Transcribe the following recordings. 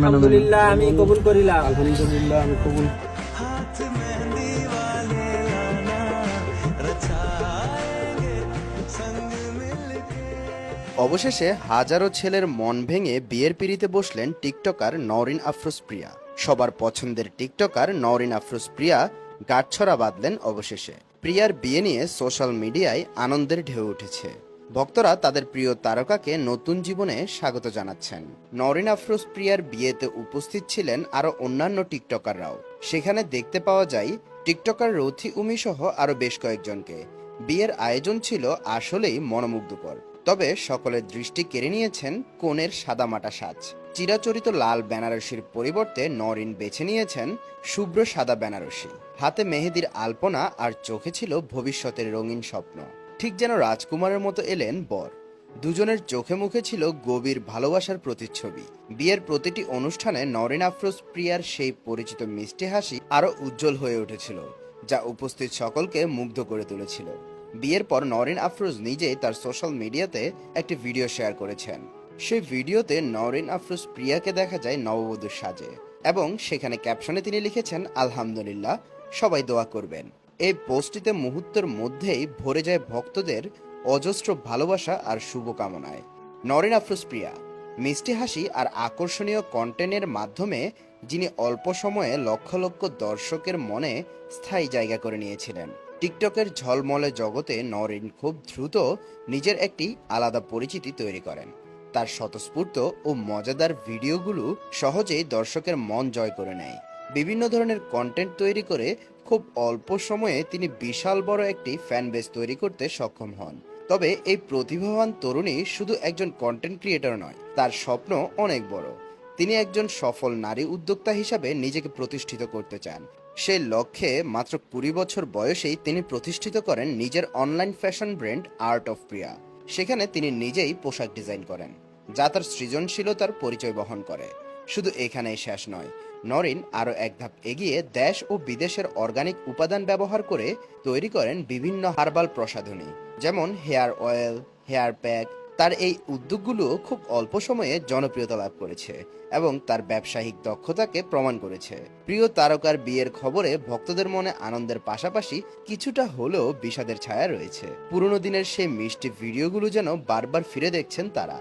আলহামদুলিল্লাহ আমি কবুল করিলাম। আলহামদুলিল্লাহ আমি কবুল। অবশেষে হাজারো ছেলের মন ভেঙে বিয়ের পিঁড়িতে বসলেন টিকটকার নওরিন আফরোজ প্রিয়া। সবার পছন্দের টিকটকার নওরিন আফরোজ প্রিয়া গাঁটছড়া বাঁধলেন অবশেষে। প্রিয়ার বিয়ে নিয়ে সোশ্যাল মিডিয়ায় আনন্দের ঢেউ উঠেছে। ভক্তরা তাদের প্রিয় তারকাকে নতুন জীবনে স্বাগত জানাচ্ছেন। নওরিন আফরোজ প্রিয়ার বিয়েতে উপস্থিত ছিলেন আরও অন্যান্য টিকটকাররাও। সেখানে দেখতে পাওয়া যায় টিকটকার রথি উমি সহ আরও বেশ কয়েকজনকে। বিয়ের আয়োজন ছিল আসলেই মনোমুগ্ধকর। তবে সকলের দৃষ্টি কেড়ে নিয়েছেন কনের সাদামাটা সাজ। চিরাচরিত লাল বেনারসির পরিবর্তে নওরিন বেছে নিয়েছেন শুভ্র সাদা বেনারসি। হাতে মেহেদির আলপনা আর চোখে ছিল ভবিষ্যতের রঙিন স্বপ্ন। ঠিক যেন রাজকুমারের মতো এলেন বর। দুজনের চোখে মুখে ছিল গভীর ভালোবাসার প্রতিচ্ছবি। বিয়ের প্রতিটি অনুষ্ঠানে নওরিন আফরোজ প্রিয়ার সেই পরিচিত মিষ্টি হাসি আরও উজ্জ্বল হয়ে উঠেছিল, যা উপস্থিত সকলকে মুগ্ধ করে তুলেছিল। বিয়ের পর নওরিন আফরোজ নিজেই তার সোশ্যাল মিডিয়াতে একটি ভিডিও শেয়ার করেছেন। সেই ভিডিওতে নওরিন আফরোজ প্রিয়াকে দেখা যায় নববধূর সাজে, এবং সেখানে ক্যাপশনে তিনি লিখেছেন, আলহামদুলিল্লাহ, সবাই দোয়া করবেন। এই পোস্টটিতে মুহূর্তের মধ্যেই ভরে যায় ভক্তদের অজস্র ভালোবাসা আর শুভকামনায়। নওরিন আফরোজ প্রিয়া মিষ্টি হাসি আর আকর্ষণীয় কন্টেন্টের মাধ্যমে যিনি অল্প সময়ে লক্ষ লক্ষ দর্শকের মনে স্থায়ী জায়গা করে নিয়েছিলেন। টিকটকের ঝলমলে জগতে নওরিন খুব দ্রুত নিজের একটি আলাদা পরিচিতি তৈরি করেন। তার স্বতঃস্ফূর্ত ও মজাদার ভিডিওগুলো সহজেই দর্শকের মন জয় করে নেয়। বিভিন্ন ধরনের কন্টেন্ট তৈরি করে খুব অল্প সময়ে তিনি বিশাল বড় একটি ফ্যান বেস তৈরি করতে সক্ষম হন। তবে এই প্রতিভাবান তরুণী শুধু একজন কন্টেন্ট ক্রিয়েটর নয়, তার স্বপ্ন অনেক বড়। তিনি একজন সফল নারী উদ্যোক্তা হিসাবে নিজেকে প্রতিষ্ঠিত করতে চান। সেই লক্ষ্যে মাত্র 20 বছর বয়সেই তিনি প্রতিষ্ঠিত করেন নিজের online fashion brand art of Priya. সেখানে তিনি নিজেই পোশাক ডিজাইন করেন, যা তার সৃজনশীলতার পরিচয় বহন করে। শুধু এখানেই শেষ নয়, নওরিন আরও এক ধাপ এগিয়ে দেশ ও বিদেশের অর্গানিক উপাদান ব্যবহার করে তৈরি করেন বিভিন্ন হার্বাল প্রসাধনী, যেমন হেয়ার অয়েল, হেয়ার প্যাক। তার এই উদ্যোগগুলো খুব অল্প সময়ে জনপ্রিয়তা লাভ করেছে এবং তার ব্যবসায়িক দক্ষতাকে প্রমাণ করেছে। প্রিয় তারকার বিয়ের খবরে ভক্তদের মনে আনন্দের পাশাপাশি কিছুটা হলেও বিষাদের ছায়া রয়েছে। পুরনো দিনের সেই মিষ্টি ভিডিওগুলো যেন বারবার ফিরে দেখছেন তারা,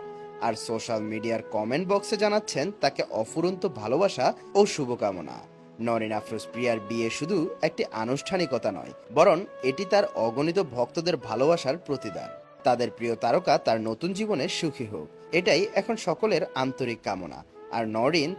আর সোশ্যাল মিডিয়ার কমেন্ট বক্সে জানাচ্ছেন তাকে অফুরন্ত ভালোবাসা ও শুভকামনা। নওরিন আফরোজ প্রিয়ার বিয়ে শুধু একটি আনুষ্ঠানিকতা নয়, বরং এটি তার অগণিত ভক্তদের ভালোবাসার প্রতিদান। তাদের প্রিয় তারকা তার নতুন জীবনে সুখী হোক, এটাই এখন সকলের আন্তরিক কামনা। আর নওরিন